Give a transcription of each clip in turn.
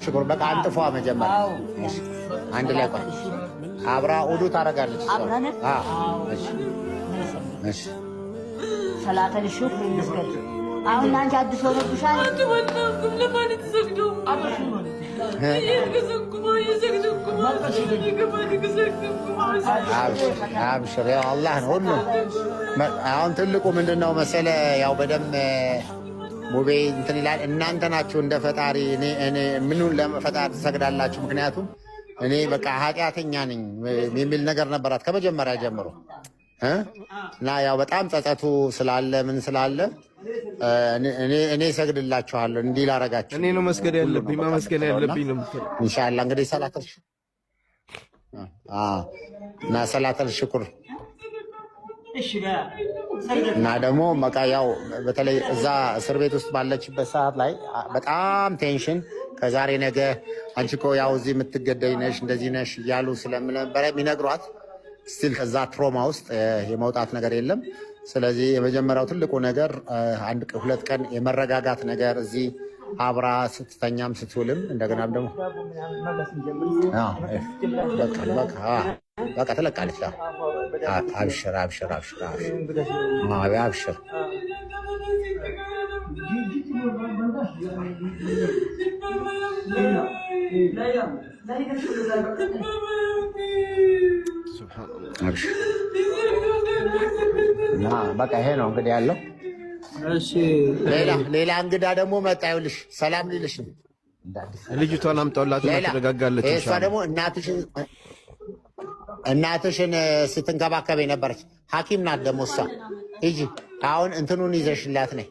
ሽኩር በቃ አንጥፏ መጀመሪያ አንድ ላይ ቆይ አብራ ኡዱ ታረጋለች። እሺ ሰላተል ሹክር ይመስገን። አሁን አንቺ አዲስ ሆነብሻል። አብሽር ያው አላህ ነው ሁሉ። አሁን ትልቁ ምንድነው መሰለ ያው በደም ሙቤ እንትን ይላል። እናንተ ናችሁ እንደ ፈጣሪ እኔ ምኑን ለፈጣሪ ትሰግዳላችሁ? ምክንያቱም እኔ በቃ ኃጢአተኛ ነኝ የሚል ነገር ነበራት ከመጀመሪያ ጀምሮ እና ያው በጣም ጸጸቱ ስላለ ምን ስላለ እኔ ሰግድላችኋለሁ እንዲህ ላረጋችሁ። እኔ ነው መስገድ ያለብኝ ማመስገን ያለብኝ ነው የምትለው። ኢንሻአላህ እንግዲህ ሰላተል ሽኩር እና ደግሞ በቃ ያው በተለይ እዛ እስር ቤት ውስጥ ባለችበት ሰዓት ላይ በጣም ቴንሽን ከዛሬ ነገ አንቺ እኮ ያው እዚህ የምትገደይ ነሽ እንደዚህ ነሽ እያሉ ስለነበረ የሚነግሯት ስቲል ከዛ ትሮማ ውስጥ የመውጣት ነገር የለም። ስለዚህ የመጀመሪያው ትልቁ ነገር ሁለት ቀን የመረጋጋት ነገር እዚህ አብራ ስትተኛም ስትውልም እንደገናም ደግሞ በቃ ትለቃለች። አብሽር አብሽር አብሽር አብሽር በቃ ይሄ ነው እንግዲህ ያለው። ሌላ እንግዳ ደግሞ መጣ። ይኸውልሽ ሰላም ሊልሽ ነው። ልጅቷን አምጣውላት ትረጋጋለች። እሷ ደግሞ እናትሽን ስትንከባከብ የነበረች ሐኪም ናት ደግሞ እሷ። ሂጂ አሁን እንትኑን ይዘሽላት ነይ።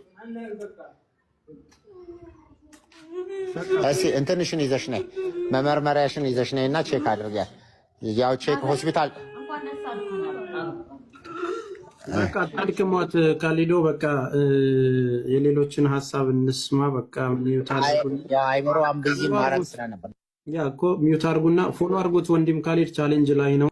እስኪ እንትንሽን ይዘሽ ነይ፣ መመርመሪያሽን ይዘሽ ነይ እና ቼክ አድርጊያት። ያው ቼክ ሆስፒታል በቃ ታድክሟት ካሊዶ። በቃ የሌሎችን ሀሳብ እንስማ። በቃ ሚዩት አድርጉና አይምሮ አምብዚ ማረግ ስለነበር ያ እኮ ሚዩት አድርጉና ፎሎ አድርጉት። ወንድም ካሊድ ቻሌንጅ ላይ ነው።